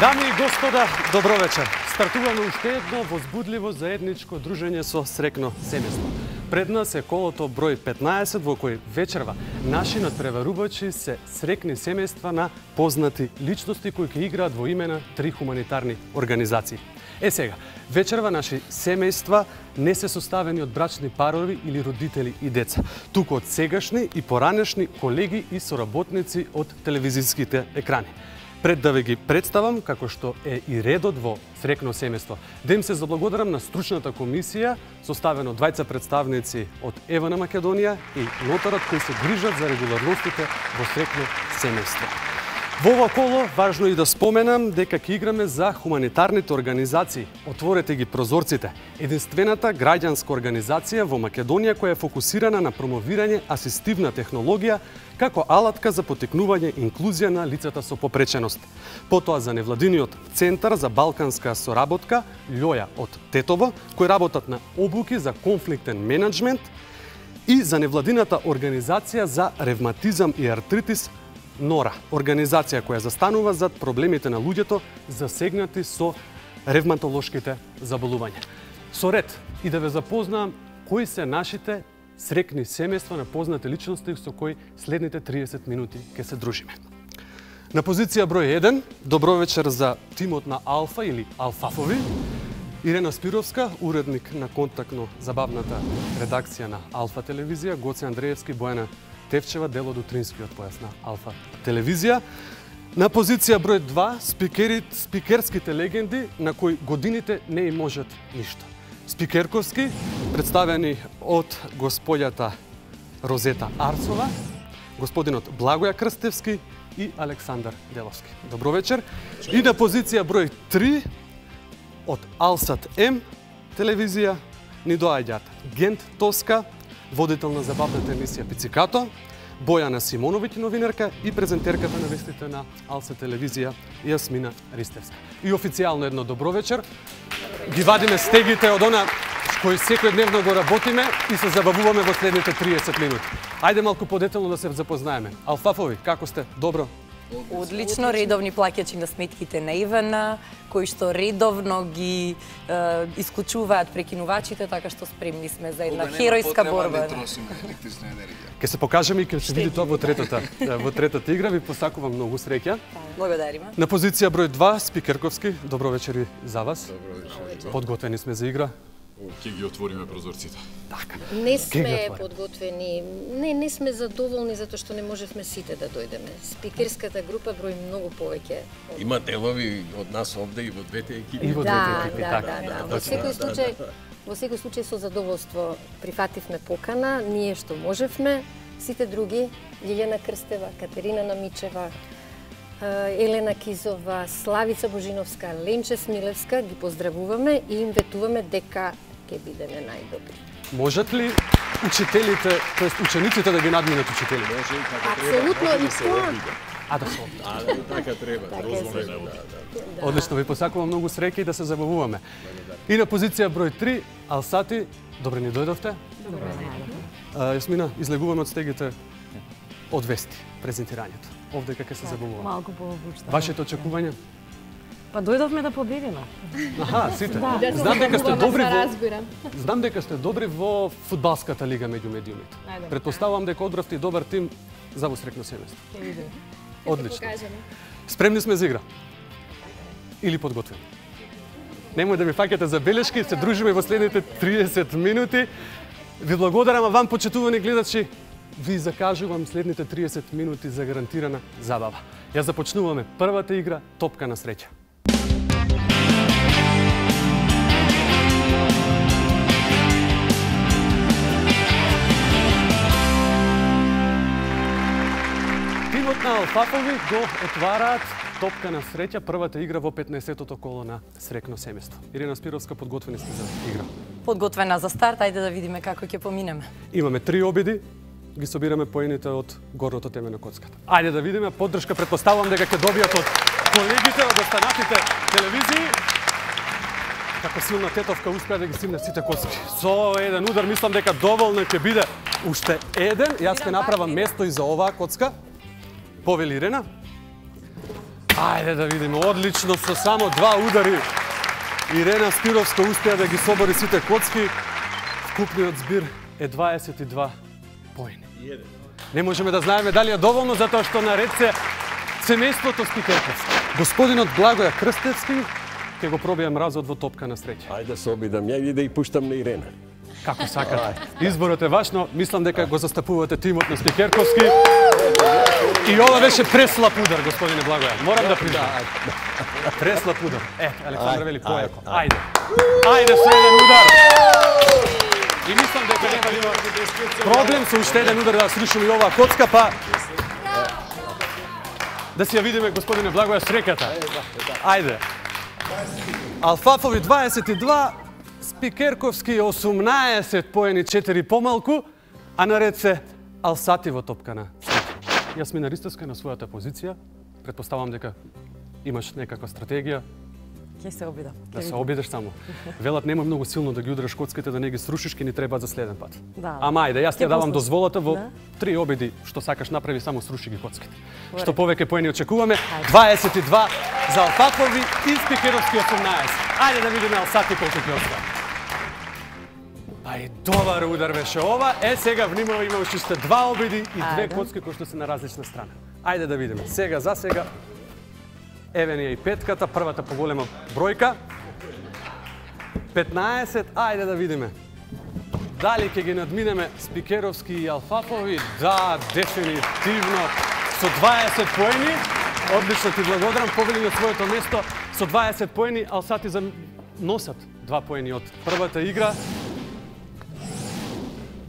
Дами и господа, добро вечер. Стартуваме уште едно возбудливо заедничко дружење со срекно семејство. Пред нас е колото број 15 во кој вечерва наши надпреварувачи се срекни семејства на познати личности кои ќе играат во име на 3 хуманитарни организации. Сега, вечерва наши семејства не се составени од брачни парови или родители и деца, туку од сегашни и поранешни колеги и соработници од телевизиските екрани. Пред да ве ги представам, како што е и редот во срекно семејство, да им се заблагодарам на стручната комисија, составена од двајца представници од ЕВН Македонија и нотарот кои се грижат за регуларностите во срекно семејство. Во ова коло, важно и да споменам дека ќе играме за хуманитарните организации. Отворете ги прозорците. Единствената граѓанска организација во Македонија која е фокусирана на промовирање асистивна технологија како алатка за потекнување инклузија на лицата со попреченост. Потоа за невладиниот Центар за балканска соработка Лјоја од Тетово, кои работат на обуки за конфликтен менеджмент, и за невладината организација за ревматизам и артритис НОРА, организација која застанува зад проблемите на луѓето засегнати со ревматолошките заболувања. Со ред и да ве запознам кои се нашите срекни семејства на познати личности со кои следните 30 минути ќе се дружиме. На позиција број 1, добро вечер за тимот на Алфа или Алфафови, Ирена Спировска, уредник на контактно-забавната редакција на Алфа телевизија, Гоце Андреевски, Бојана Тевчева, дел од утринскиот појас на Алфа телевизија. На позиција број 2, спикерските легенди на кои годините не им можат ништо. Спикерковски, представени од господјата Розета Арцова, господинот Благоја Крстевски и Александар Деловски. Добро вечер. И на позиција број 3, од Алсат М телевизија, ни доаѓаат Гент Тоска, водител на забавната емисија Пицикато, Бојана Симоновиќ, новинарка, и презентерката на вестите на Алса телевизија Јасмина Ристевска. И официјално едно добро вечер. Ги вадиме стегите од она кои секојдневно го работиме и се забавуваме во следните 30 минути. Ајде малку подетелно да се запознаеме. Алфафови, како сте? Добро? Одлично, редовни плаќачи на сметките на ИВН, кои што редовно ги исклучуваат прекинувачите, така што спремни сме за една херојска борба. Ке се покажеме и ке се види тоа во третата игра. Ви посакувам многу среќа. Благодариме. На позиција број 2, Спикерковски, добро вечер и за вас. Добро вечер. Подготвени сме за игра. Ќе ги отвориме прозорците. Така. Не сме подготвени, не сме задоволни затоа што не можевме сите да дојдеме. Спикерската група брои многу повеќе. Има делови од нас овде и во двете екипи. И во двете екипи, така. Во секој случај со задоволство прифативме покана, ние што можевме, сите други, Лиљана Крстева, Катерина Намичева, Елена Кизова, Славица Божиновска, Ленче Смилевска, ги поздравуваме и им ветуваме дека ќе бидеме најдобри. Можат ли учителите, тоест учениците да ги надминат учителите? Може и така Апсолутно и тоа. Да се. Така треба. Одлично, ви посакувам многу среќа и да се забавуваме. И на позиција број 3, Алсати, добре ни дојдовте. Јасмина, излегуваме од стегите од вести, презентирањето. Овде како се забавуваме. Малку повочта. Вашите очекувања? Па дојдовме да победиме. Аха, сите. Знам дека сте добри во фудбалската лига меѓу медиумите. Претпоставувам дека одбравте и добар тим за во срекно семејство. Одлично. Спремни сме за игра? Или подготвени? Немој да ми фаќате за белешки, се дружиме во следните 30 минути. Ви благодарам, а вам, почитувани гледачи, ви закажувам следните 30 минути за гарантирана забава. Ја започнуваме првата игра, топка на среќа. Тимот на Алфафови го отвараат топка на среќа, првата игра во 15-тото коло на срекно семејство. Ирена Спировска, подготвени сте за игра? Подготвена за старт, ајде да видиме како ќе поминеме. Имаме 3 обиди, ги собираме поените од горното теме на коцката. Ајде да видиме, поддршка претпоставувам дека ќе добијат од колегите од останатите телевизии. Како силна тетовка успеа да ги стигне сите коцки. Со еден удар мислам дека доволно ќе биде уште еден. Јас ќе направам место и за оваа коцка. Повели Ирена. Ајде да видиме, одлично, со само 2 удари. Ирена Спировска успеа да ги собори сите коцки. Вкупниот збир е 22 поени. Не можеме да знаеме дали е доволно, затоа што наред се семејството Спикерковски. Господинот Благоја Крстевски ќе го пробија мразот во топка на среќа. Ајде се обидам ја и да ја пуштам на Ирена. Како сакате. Изборот е ваш, но мислам дека го застапувате тимот на Спикерковски. И ова беше преслаб удар, господине Благоја. Морам да признам. Преслаб удар. Александр вели појако. Ајде. Ајде со еден удар. И мислам дека нема да има проблем со уште еден удар да срушиме и оваа коцка, па да си ја видиме, господине Благоја, среката. Ајде. Алфафови 22, Спикерковски 18 поени, 4 помалку, а наред се Алсати во топкана. Јасмина Ристовска на својата позиција. Предпоставам дека имаш некаква стратегија. Ќе се обидам. Да се обидеш само. Велат нема многу силно да ги удраш коцките, да не ги срушиш, ке ни треба за следен пат. Да. Ама ајде, јас ти ја давам дозволата во Да. 3 обиди што сакаш направи, само сруши ги коцките. Што повеќе поени очекуваме. 22 за Алфафови и Спикеровски 18. Ајде да видиме Алсати колку ќе остава. Ај, добар удар беше ова. Сега внимава, има уште 2 обиди и 2 коцки кои што се на различна страна. Ајде да видиме. Сега за сега еве ни е и петката, првата поголема бројка. 15, ајде да видиме. Дали ќе ги надминеме Спикеровски и Алфафови? Да, дефинитивно. Со 20 поени. Одлично ти благодарам. Победи на своето место. Со 20 поени Алсати носат 2 поени од првата игра.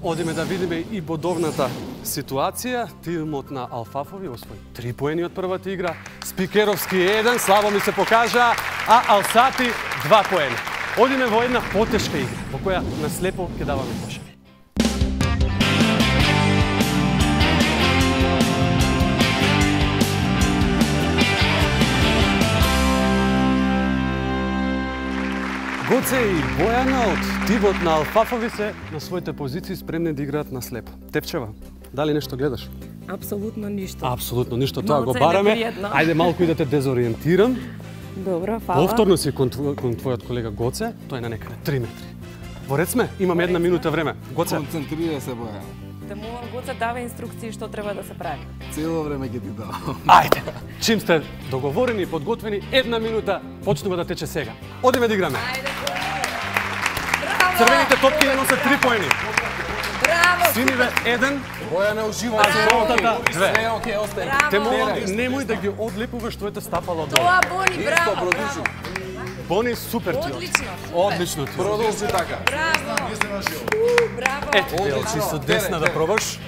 Одиме да видиме и бодовната ситуација. Тимот на Алфафови освои 3 поени од првата игра. Спикеровски 1, слабо ми се покажа, а Алсати 2 поени. Одиме во една потешка игра, во која наслепо ќе даваме пошаги. Гоце и Бојана од тимот на Алфафови се на своите позиции спремни да играат на слепо. Тепчева, дали нешто гледаш? Апсолутно ништо. Апсолутно ништо, тоа Многу го е бараме. непријатно. Ајде малку и да те дезориентирам. Добро, фала. Повторно си кон твојот колега Гоце, тој е на некаде 3 метри. Во ред сме, имаме 1 минута време. Гоце, Концентрира се, Бојан. Те молам Гоце дава инструкции што треба да се прави. Цело време ќе ти давам. ајде. Чим сте договорени и подготвени, 1 минута почнува да тече сега. Одиме да играме. Црвените топки не носат 3 поени. Браво! Синиве 1, Бојане ужива. а жолтата 2. Све окей, остај. Те молам, немој да ги одлепуваш твоите стапала од долу. Тоа, Бони, браво! Продолжи. Бони, супер ти. Одлично! Одлично ти. Продолжи така. Браво! Браво! Ето, делчи со десна да пробаш.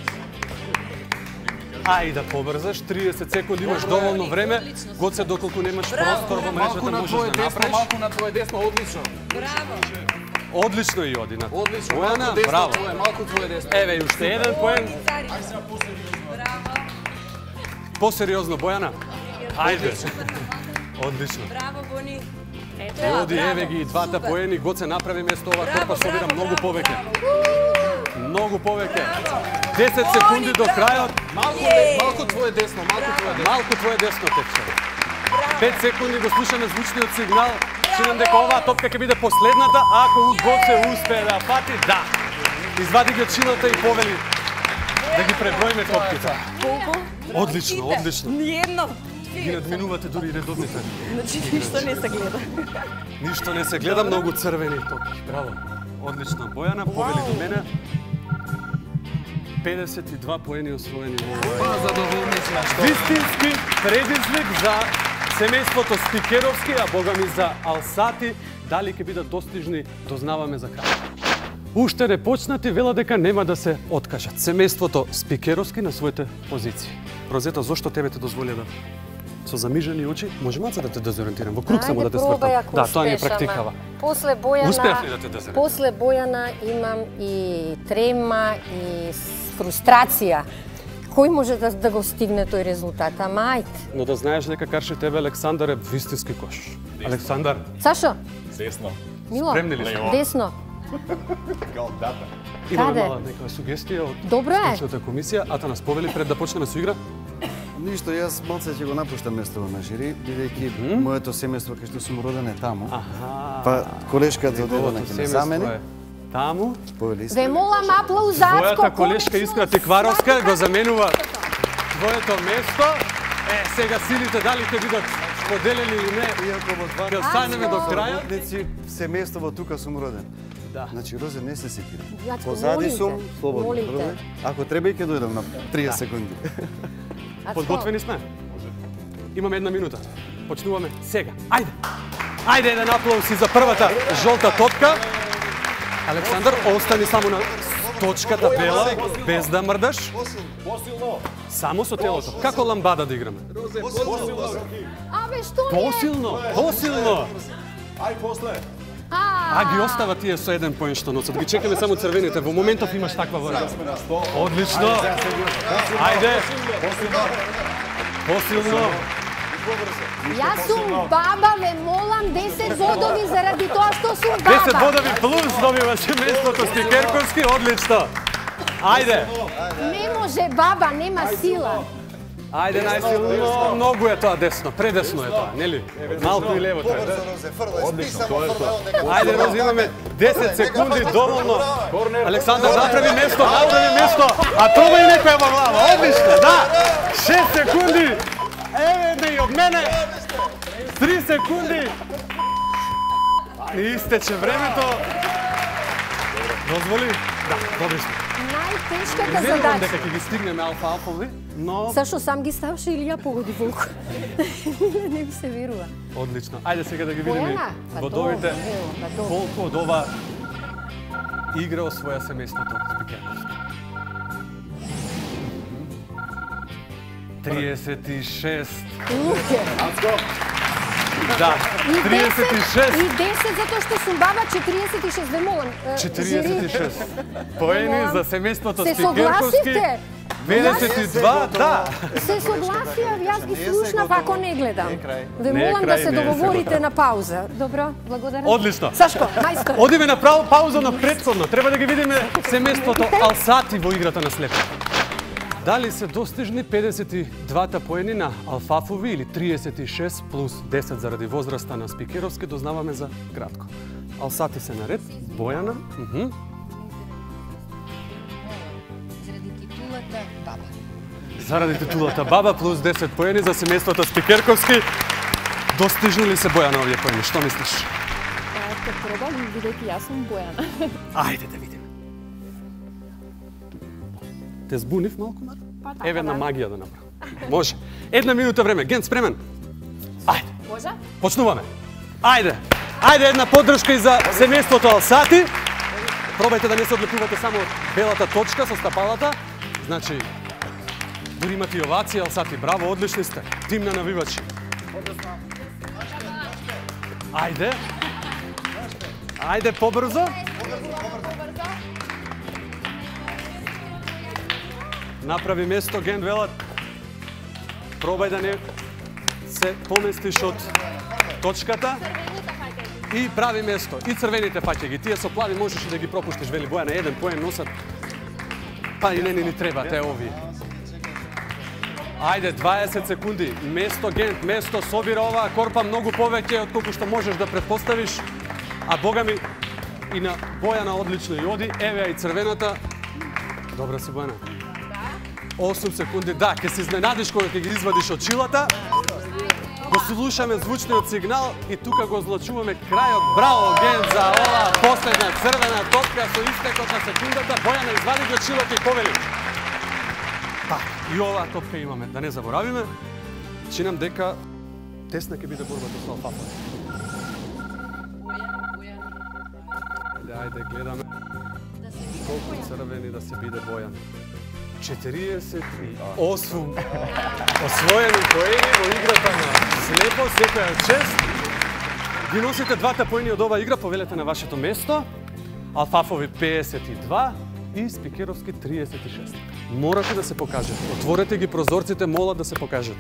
Ај да побрзаш, 30 секунди имаш доволно време. Гоце, доколку немаш простор во Малку мрежата, на можеш твое да десно, направиш. малку на твое десно, одлично. Браво! Одлично и Одина. Одлично, Бојана, малку десно браво. твое, малку твое десно. Еве, и уште еден поен. Браво! Посериозно, Бојана. Ајде. Одлично. Браво, Бони! И оди, еве ги и двата поени. Гоце, направи место ова торпа, собирам многу повеќе. Многу повеќе. 10 секунди до крајот. Малку твое десно, малку твое десно. Малку твое десно тече. 5 секунди го слушаме звучниот сигнал. Чинам дека оваа топка ќе биде последната, ако Гоце успее да фати, да. Извади ги од шината и повели да ги преброиме топките. Колку? Одлично, одлично. Ниедно. Ги надминувате дури и редовните. Значи ништо не се гледа. Ништо не се гледа, многу црвени топки. Браво. Одлично. Бојана, повели до мене. 52 поени освоени во овој. Задоволни сме што. Вистински предизвик за семејството Спикеровски, а богами за Алсати, дали ќе бидат достижни, дознаваме за крај. Уште не почнати, вела дека нема да се откажат. Семејството Спикеровски на своите позиции. Розета, зошто тебе те дозволи да со замижени очи, може малце да те дезориентирам, во круг само да те свртам. Да, тоа ми е практикава. После Бојана, Успеав ли да те дезориентирам? После Бојана имам и трема и фрустрација. Кој може да го стигне тој резултат? Ама ајде. Но да знаеш дека карше тебе Александар е вистински кош. Александар, Сашо, Десно. Мило, Спремни ли сте? десно. имаме Каде? мала некоја сугестија од Добро е. Стручната комисија, а та нас повели пред да почнеме со игра. Ништо, јас малце ќе го напуштам местото на жири, бидејќи моето семејство кај што сум роден е таму. Па колешката од Елена ќе ме замени. Таму. Ве молам аплаузатко. Твојата колешка Искра Тикваровска го заменува твоето место. Сега силите дали ќе бидат поделени или не, иако во два ќе останеме до краја. работници, семејство тука сум роден. Да. Значи, Розе, не се секира. Јачко, Позади молим сум, те, слободно. молим те. Розе. Ако треба и ќе дојдам на 30 секунди. Подготвени сме? Имаме 1 минута. Почнуваме сега. Ајде! Ајде, еден аплауз и за првата жолта топка. Александар, остани само на точката бела, без да мрдаш. Посилно. Само со телото. Како ламбада да играме? Абе, што е? Посилно, посилно. Ај после. Ги остава тие со 1 поен што носат. Ги чекаме само црвените. Во моментов имаш таква вора. Одлично. Ајде. Посилно. Јас сум баба, ве молам 10 бодови заради тоа што сум баба. 10 бодови плюс добива семејството Стикерковски. Одлично. Ајде. Не може баба, нема сила. Ајде најсилно, многу е тоа десно, предесно е тоа, нели? Малку и лево треба. Одлично, тоа е тоа. Ајде, Рози, имаме 10 секунди доволно. Александар, направи место, а пробај некоја во глава. Одлично, да. 6 секунди. Еве и од мене. 3 секунди. И истече времето. Дозволи? Да, добри сме. Најтешката Верувам задача. дека ќе ги стигнеме алфа-алфови, но... Сашо сам ги ставаше или ја погоди волку? Не ми се верува. Одлично. Ајде сега да ги видиме Бојана, па бодовите. добро, ево, па добро. Колку од ова игра освоја семејството Спикерковски. 36. Луке. Да, И 36. 10 затоа што сум баба, 46, ве молам. 46. Поени за семејството Се Спикерковски. согласивте? 52, да. Се согласија, јас ги слушнав, ако не гледам. Ве Не е молам крај, да се не е договорите на пауза. Добро, благодарам. Одлично. Сашко, мајстор. Одиме направо пауза на претходно. Треба да ги видиме семејството Алсати во играта на слепо. Дали се достижни 52 поени на Алфафови или 36 плюс 10 заради возраста на Спикеровски, дознаваме за кратко. Алсати се наред, Бојана. Заради титулата баба плюс 10 поени за семејството Спикерковски. Достижни ли се Бојана овие поени? Што мислиш? Ќе пробам, бидејќи јас сум Бојана. Ајде да видиме. Те збунив малку, Мар? Еве една магија да направам. Може. 1 минута време. Ген, спремен? Ајде. Може? Почнуваме. Ајде. Ајде една поддршка и за семејството Алсати. Пробајте да не се одлекувате само од белата точка со стапалата. Значи, дури имате и овација, Алсати, браво, одлични сте. Тим на навивачи. Ајде. Ајде побрзо. Направи место, Ген велат. Пробај да не се поместиш од точката. И прави место. И црвените фаќа ги. Тие со плави можеш и да ги пропуштиш, вели Бојана, 1 поен носат. Па и не ни треба, те овие. Ајде, 20 секунди. Место, Ген, место, собира оваа корпа многу повеќе од колку што можеш да претпоставиш. А богами и на Бојана одлично и оди. Еве и црвената. Добра си, Бојана. 8 секунди, да, ќе се изненадиш кога ќе ги извадиш очилата. Го слушаме звучниот сигнал и тука го озлачуваме крајот. Браво, Ген, за ова последна црвена топка со истекот на секундата. Бојана извади ги очилата и повели. Така, и оваа топка имаме, да не заборавиме. Чинам дека тесна ќе биде борбата со Алфафови. Ајде, гледаме колку црвени да се биде Бојан. 48 освоени поени во играта на слепо, секоја чест. Ги носите двата поени од оваа игра, повелете на вашето место. Алфафови 52 и Спикеровски 36. Морате да се покажете. Отворете ги прозорците, мола да се покажете.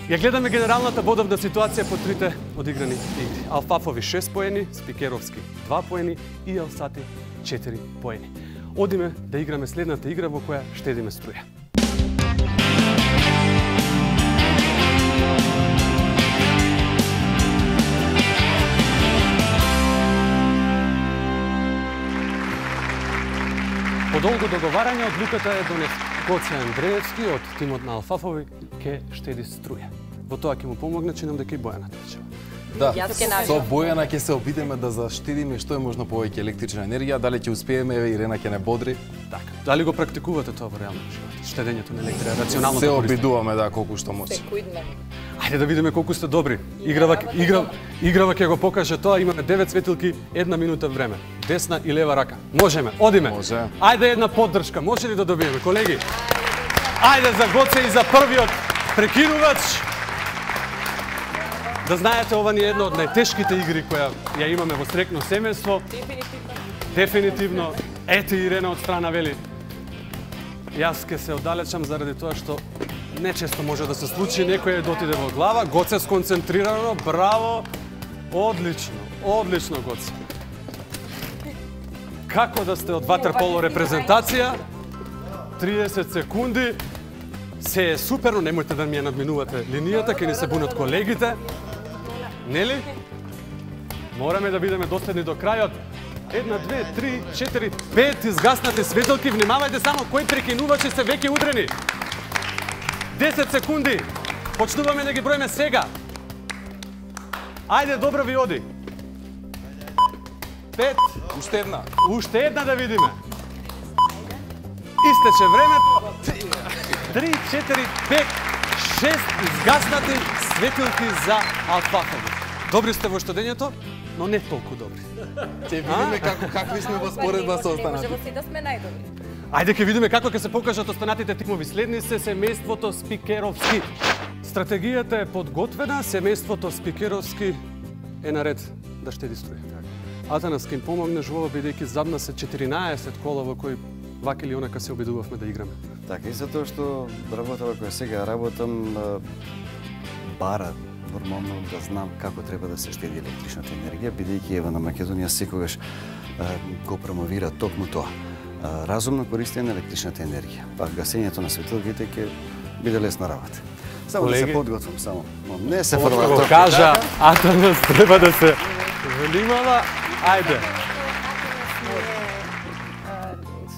Ја гледаме генералната бодовна ситуација по трите одиграни игри. Алфафови 6 поени, Спикеровски 2 поени и Алсати 4 поени. Одиме да играме следната игра во која штедиме струја. долго договарање одлуката е донес. Гоце Андреевски од тимот на Алфафови ке штеди струја. Во тоа ќе му помогне, чинам дека и Бојана Течева. Да, со Бојана ќе се обидеме да заштедиме што е можно повеќе електрична енергија, дали ќе успееме, еве Ирена ќе не бодри. Така. Дали го практикувате тоа во реално живот? Штедењето на електрија, рационалното се користење? обидуваме да колку што може. Ајде да видиме колку сте добри. Играва ќе го покаже тоа, имаме 9 светилки, 1 минута време. Десна и лева рака. Можеме, одиме. Може. Ајде една поддршка, може ли да добиеме, колеги? Ајде за Гоце и за првиот прекинувач. Да знаете, ова ни е една од најтешките игри која ја имаме во срекно семејство. Дефинитивно. Ете Ирена од страна вели. Јас ке се оддалечам заради тоа што нечесто може да се случи, некој дотиде во глава. Гоце сконцентрирано, браво. Одлично, одлично Гоце. Како да сте од ватерполо репрезентација? 30 секунди. Се е суперно, немојте да ми ја надминувате линијата, ке ни се бунат колегите. Нели? Мораме да бидеме доследни до крајот. 1, 2, 3, 4, 5 изгаснати светилки. Внимавајте само кои прекинувачи се веќе удрени. 10 секунди. Почнуваме да ги броиме сега. Ајде, добро ви оди. 5. Уште една. Уште една да видиме. Истече времето. 3, 4, 5, 6 изгаснати светилки за Алфафови. Добри сте во штедењето, но не толку добри. Ќе видиме какви сме во споредба со останатите. Не може во се да сме најдобри. Ајде ќе видиме како ќе се покажат останатите тимови. Следни се семејството Спикеровски. Стратегијата е подготвена, семејството Спикеровски е наред да штеди струја. Атанас ке им помогнеш во ова, бидејќи зад нас се 14 кола во кои вака или онака се обидувавме да играме. Така, и затоа што работава која сега работам, бара нормално да знам како треба да се штеди електричната енергија, бидејќи ева на Македонија секогаш го промовира токму тоа. Разумно користење на електричната енергија. Па гасењето на светилките ќе биде лесна работа. Само колеги, да се подготвам, само. Не се фрлам. Го кажа, Атанас треба да се внимава. Ајде.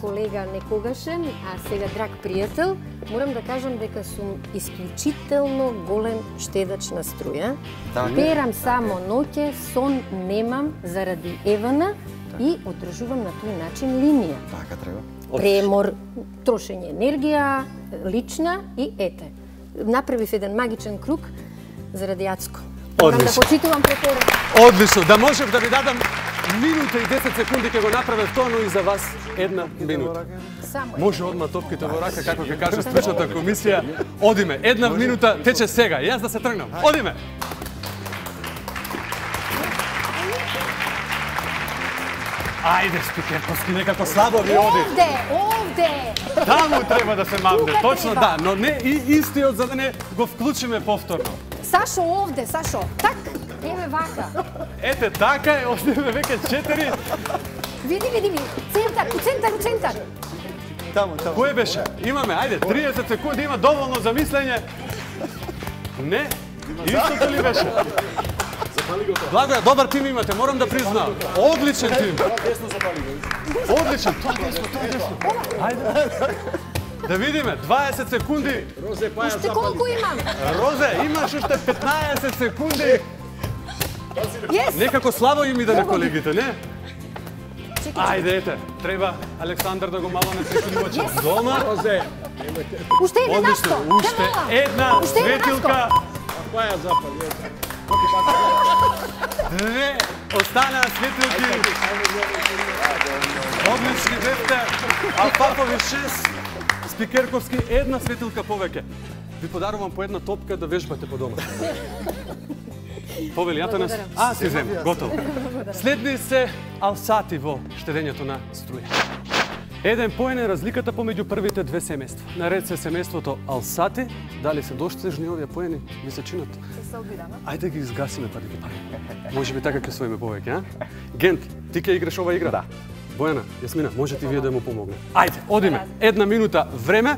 Колега некогашен, а сега драг пријател, морам да кажам дека сум исклучително голем штедач на струја. Перам само ноќе, сон немам заради Евана и одржувам на тој начин линија. Така треба. Премор, трошење енергија, лична и ете. Направив еден магичен круг заради Ацко. Морам да почитувам препората. Одлично, да можев да ви дадам минута и 10 секунди ќе го направев тоа, но и за вас една минута. Може одма топките во рака, како ќе каже стручната комисија. Одиме, една минута тече сега. Јас да се тргнам. Одиме. Ајде, Спикерковски, некако слабо ви оди. Овде! Таму треба да се мавне, точно да, но не и истиот за да не го вклучиме повторно. Сашо овде, Сашо, так, еве вака. Ете, така е, одиме веќе 4. Види, центар, у центар. Таму. Кој беше? Имаме, ајде, 30 секунди, има доволно за мислење. Не, истото ли беше? Благоја, добар тим имате, морам да признам. Одличен тим. Одличен, тоа десно. Ајде. Да видиме, 20 секунди. Уште колку имам? Розе, имаш уште 15 секунди. Yes. Некако слабо им иде на колегите, не? Ајде, ете, треба Александар да го мало не прекинувачи дома. Розе. Уште еден насто. Уште една светилка. Која ја запали? Две останаа светилки. Одлични бевте. Алфафови 6. Спикерковски една светилка повеќе. Ви подарувам по една топка да вежбате по дома. Повели Атанас. Си зем, готово. Следни се Алсати во штедењето на струја. Еден поен е разликата помеѓу првите две семејства. Наред се семејството Алсати, дали се достижни овие поени, ви се чинат? Се обидаме. Ајде ги изгасиме па да ги париме. Може би така ќе своиме повеќе, а? Гент, ти ќе играш ова игра? Да. Бојана, Јасмина, можете и вие да му помогне. Ајде, одиме. Една минута време.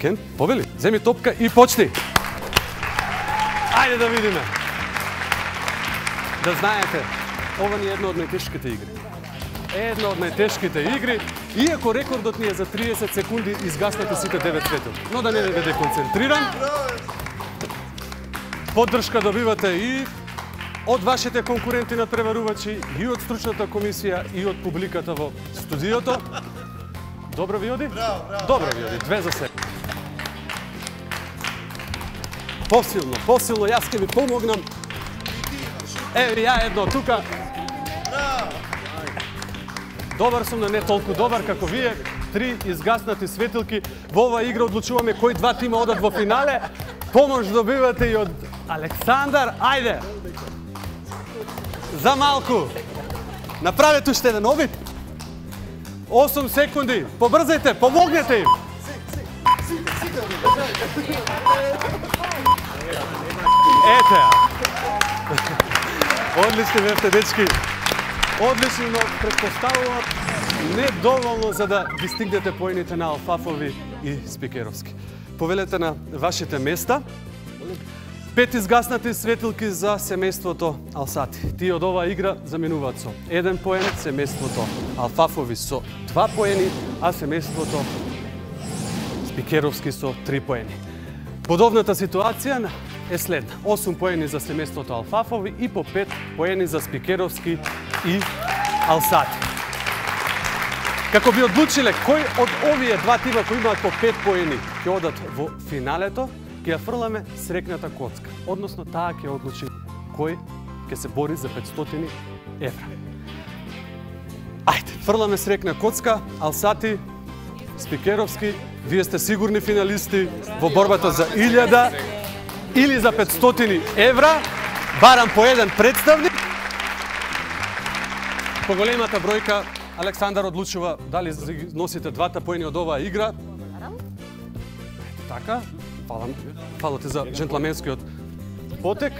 Гент, повели, земи топка и почни. Ајде да видиме. Да знаете, ова ни е една од најтешките игри. Една од најтешките игри. Иако рекордот ни е за 30 секунди, изгаснати сите 9 светилки. Но да не ве деконцентрирам. Поддршка добивате и од вашите конкуренти надпреварувачи, и од стручната комисија, и од публиката во студиото. Добро ви оди? Добро ви оди. 2 за 7. Посилно, јас ќе ви помогнам. Еви, ја едно тука. Добар сум, но не толку добар како вие. 3 изгаснати светилки. Во оваа игра одлучуваме кои 2 тима одат во финале. Помош добивате и од Александар. Ајде! За малку. Направете уште еден обид. 8 секунди. Побрзајте, помогнете им. Ете ја. Одлични бевте, дечки. Одлични, но претпоставувам недоволно за да ги стигнете поените на Алфафови и Спикеровски. Повелете на вашите места. 5 изгаснати светилки за семејството Алсати. Тие од оваа игра заменуваат со 1 поен, семејството Алфафови со 2 поени, а семејството Спикеровски со 3 поени. Бодовната ситуација е следна. 8 поени за семејството Алфафови и по 5 поени за Спикеровски и Алсати. Како би одлучиле кој од овие 2 тима кои имаат по 5 поени ќе одат во финалето, ќе ја фрламе срекната коцка. Односно, таа ќе одлучи кој ќе се бори за 500 евра. Ајде, фрламе срекна коцка. Алсати, Спикеровски, вие сте сигурни финалисти во борбата за 1000 или за 500 евра. Барам по еден представник. По големата бројка, Александар одлучува дали носите 2 поени од оваа игра. Така, фала ти за джентлменскиот потек.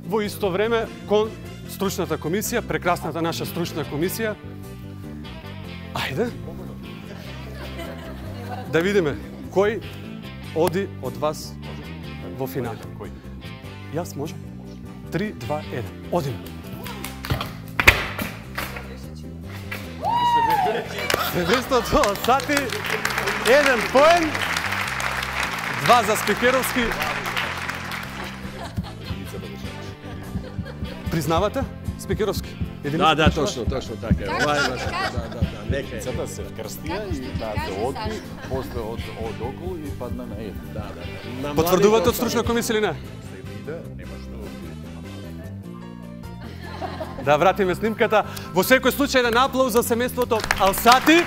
Во исто време, кон стручната комисија, прекрасната наша стручна комисија. Ајде. Да видиме кој оди од вас во финал. Јас може? 3, 2, 1. Одиме. Семејството Алсати, 1 поен, 2 за Спикеровски. Признавате? Спикеровски? Да, точно така. Лекицата се вкрстија и се одби, после од околу и падна на еден. Да. Потврдувате од стручна комисија или не? Да вратиме снимката. Во секој случај еден аплауз за семејството Алсати.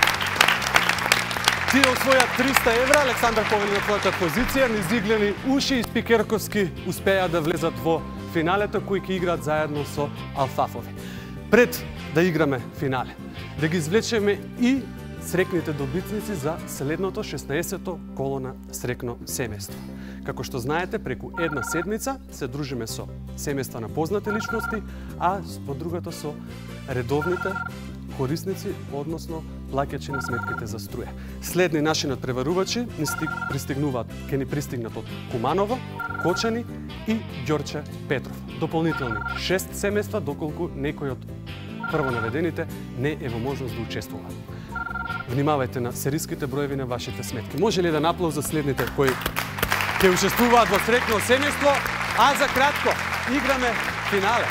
Тие освојат 300 евра. Александар повели на твојата позиција. Низиглени уши и Спикерковски успеа да влезат во финалето, кои ќе играат заедно со Алфафови. Пред да играме финале, да ги извлечеме и срекните добитници за следното 16-то коло на срекно семејство. Како што знаете, преку една седмица се дружиме со семејства на познати личности, а по другата со редовните корисници, односно плаќачи на сметките за струја. Следни наши надпреварувачи пристигнуваат, ќе ни пристигнат од Куманово, Кочани и Ѓорче Петров. Дополнителни 6 семејства, доколку некој од првонаведените не е во можност да учествува. Внимавајте на сериските броеви на вашите сметки. Може ли еден аплауз за следните кои ќе учествуваат во срекно семејство, а за кратко играме финале.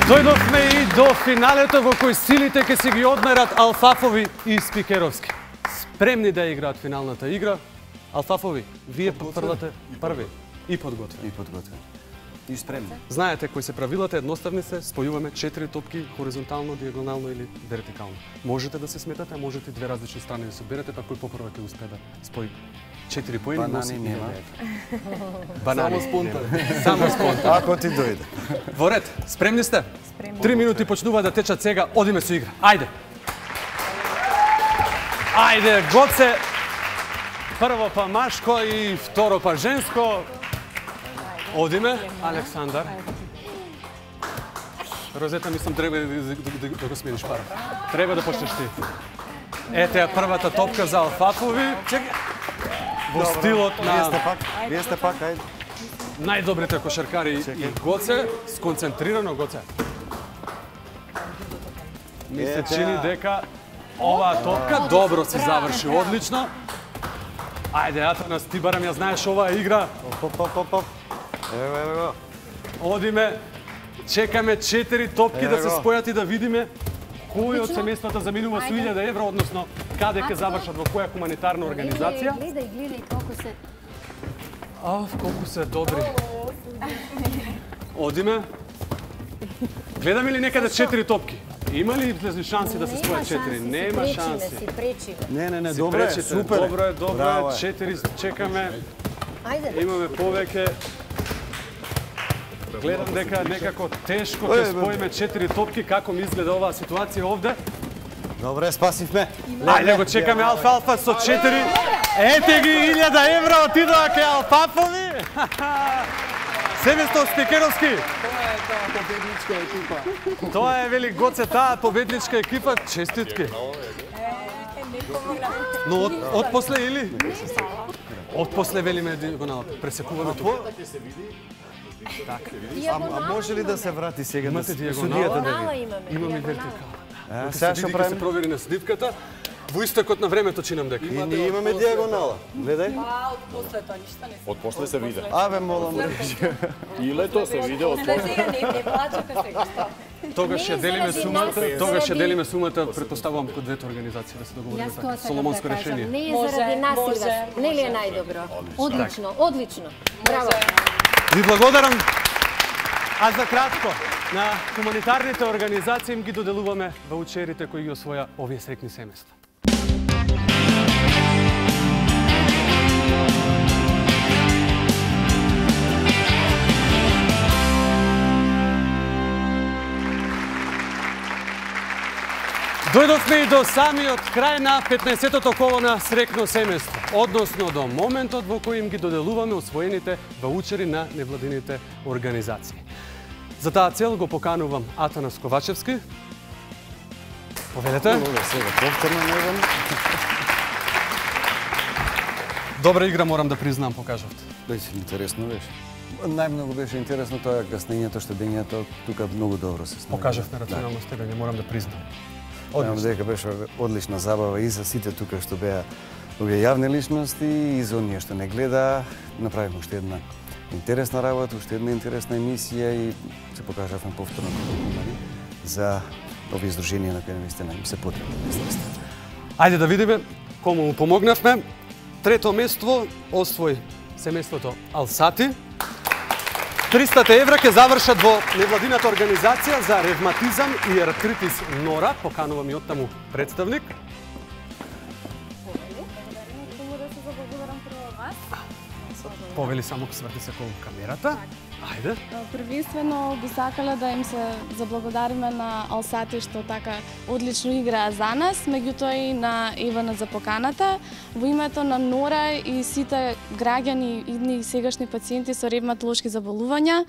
Дојдовме и до финалето во кој силите ќе се ги одмерат Алфафови и Спикеровски. Спремни да играат финалната игра. Алфафови, вие фрлате први и подготвени. И спремни. Знаете кои се правилата, едноставни се, спојуваме 4 топки хоризонтално, диагонално или вертикално. Можете да се сметате, а можете и 2 различни страни да се берете, па кој попрва ќе успее да спои 4 поени. Банани нема. Банани. Само спонтан. Ако ти дојде. Во ред, спремни сте? Спремни. 3 минути почнува да течат сега, одиме со игра. Ајде! Ајде, Гоце! Прво па машко и второ па женско. Одиме, Александар. Розета, мислам, треба да го смениш пара. Треба да почнеш ти. Ете ја првата топка за Алфафови. Во стилот на Вие сте пак, ајде. најдобрите кошаркари и Гоце, сконцентрирано Гоце. Ми се чини дека оваа топка добро се заврши, одлично. Ајде, Атанас, ти барам ја знаеш оваа игра. Оп. Ево. Одиме, чекаме 4 топки да се спојат и да видиме кој од семејствата заминува со 1000 евра, односно каде ќе завршат, во која хуманитарна организација. Гледај колку се... Колку се добри. Одиме. Гледаме ли некаде 4 топки? Има ли излезли шанси да се спојат 4? Нема шанси. Си пречиме. Не, добро е, супер. Добро е, 4 чекаме. Ајде. Имаме повеќе. Гледам дека некако тешко ќе споиме 4 топки, како ми изгледа оваа ситуација овде. Добре, спасивме. Ајде го чекаме Алфа со 4. Ете ги 1000 евра отидоа кај Алфафови. Семејство Спикеровски. Тоа е вели Гоце, таа победничка екипа. Честитки. Но отпосле или? Отпосле велиме диагонала. Пресекуваме тука. А може ли да се врати сега? Имате диагонала? Диагонала имаме. Имаме вертикала. Сега што Се правиме? провери на снимката. Во истекот на времето чинам дека. И ние имаме диагонала. Гледај. После тоа ништо не се. Од после се виде. Абе, молам речи. И лето се виде од после. Сега не плачете сега, што? Тогаш ја делиме заради сумата, нас, тогаш ја заради- делиме сумата, претпоставувам код двете организации да се договориме Јас така. тоа сакам Соломонско да кажам. решение. Не е Може, заради нас и вас. може, Не ли е најдобро? Одлично. Браво. Ви благодарам. А за кратко, на хуманитарните организации им ги доделуваме ваучерите кои ги освоја овие срекни семејства. Дојдовме и до самиот крај на 15-тото коло на срекно семејство, односно до моментот во кој им ги доделуваме освоените ваучери на невладините организации. За таа цел го поканувам Атанас Ковачевски. Поведете. Сега повторно не идам. Добра игра, морам да признам, покажавте. Беше интересно беше. Најмногу беше интересно тоа каснењето, штедењето, тука многу добро се снајде. Покажавте рационално стегање, морам да признам. Одмислам дека беше одлична забава и за сите тука што беа овие јавни личности и за оние што не гледа. Направивме уште една интересна работа, уште една интересна емисија и се покажавме повторно за овие издруженија на кои наистина им се потребни. Ајде да видиме кому му помогнавме. Трето место освои семејството Алсати. 300 евра ќе завршат во невладината организација за ревматизам и артритис Нора. Поканувам и оттаму представник. Повели само сврти се кон камерата. Ајде. Првенствено би сакале да им се заблагодариме на Алсати што така одлично играа за нас, меѓутоа и на Ивана за поканата. Во името на Нора и сите граѓани, идни и сегашни пациенти со ревматолошки заболувања,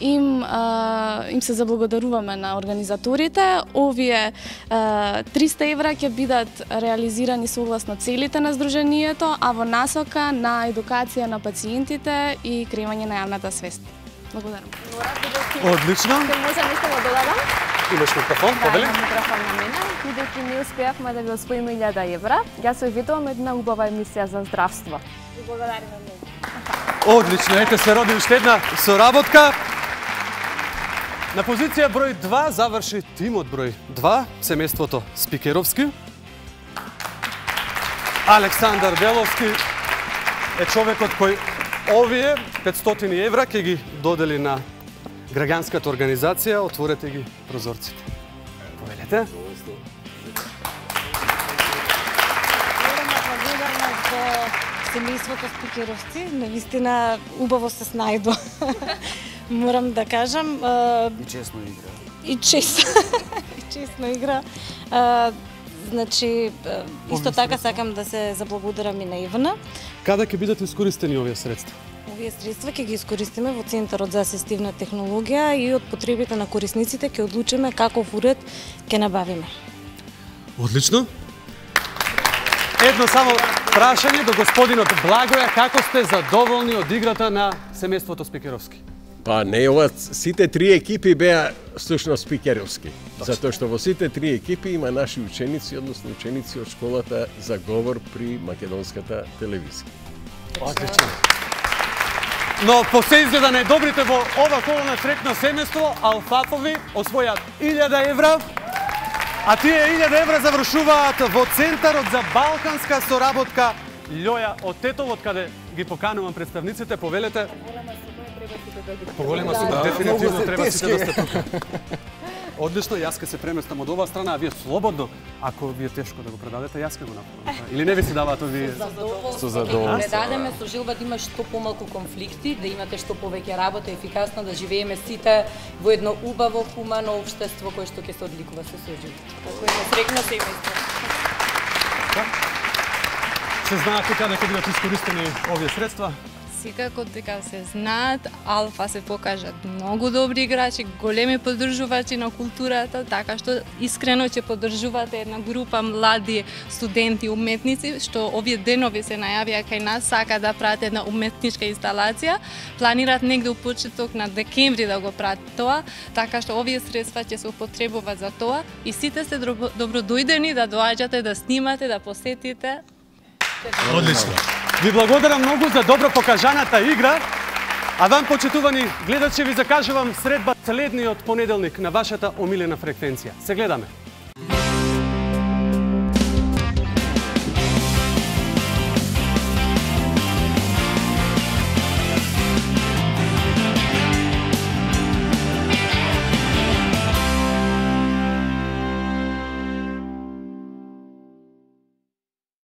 им се заблагодаруваме на организаторите. Овие 300 евра ќе бидат реализирани согласно целите на Сдруженијето, а во насока на едукација на пациентите и креирање на јавната свест. Благодарам. Одлично. Се може нешто да додадам? Имаш микрофон, повели? Имам микрофон на мене. Бидејќи не успеавме да ви освоиме 1000 евра, јас се видувам една убава емисија за здравство. Ви благодариме многу. Одлично, ете се роди уште една соработка. На позиција број 2 заврши тимот број 2, семејството Спикеровски. Александар Беловски е човекот кој овие 500 евра ќе ги додели на граѓанската организација. Отворете ги прозорците. Повелете. Семејството Спикеровци, навистина убаво се снајдо. Морам да кажам. И честно игра. И честно игра. Значи, исто така сакам да се заблагодарам и на Ивана. Каде ќе бидат искористени овие средства? Овие средства ќе ги искористиме во Центарот за асистивна технологија и од потребите на корисниците ќе одлучиме каков уред ќе набавиме. Одлично. едно само прашање до господинот Благоја, како сте задоволни од играта на семејството Спикеровски? Па не, ова сите три екипи беа всушност спикеровски. Затоа што во сите три екипи има наши ученици, односно ученици од школата за говор при македонската телевизија. Отлично. Но по се изгледа најдобрите во ова коло на срекно семејство, Алфапови освојат 1000 евра, а тие 1000 евра завршуваат во Центарот за балканска соработка Лјоја од Тетовот, каде ги поканувам представниците, повелете. Поголема сума, дефинитивно треба сите да сте тука. Одлично, јас ке се преместам од оваа страна, а вие слободно, ако ви е тешко да го предадете, јас ке го направам. Или не ви се даваат овие? Со задоволство. Предадеме со желба да има што помалку конфликти, да имате што повеќе работа, ефикасно, да живееме сите во едно убаво, хумано општество кое што ќе се одликува со соџив. Како едно срекно семејство. Се знаат каде ќе бидат искористени овие средства? Секако дека се знаат, Алфа се покажат многу добри играчи, големи поддржувачи на културата, така што искрено ќе поддржувате една група млади студенти, уметници, што овие денови се најавија кај нас, сака да прават една уметничка инсталација, планираат негде у почеток на декември да го прават тоа, така што овие средства ќе се употребуваат за тоа и сите сте добродојдени да доаѓате, да снимате, да посетите. Одлично. Ви благодарам многу за добро покажаната игра. А вам, почитувани гледачи, ви закажувам средба следниот понеделник на вашата омилена фреквенција. Се гледаме.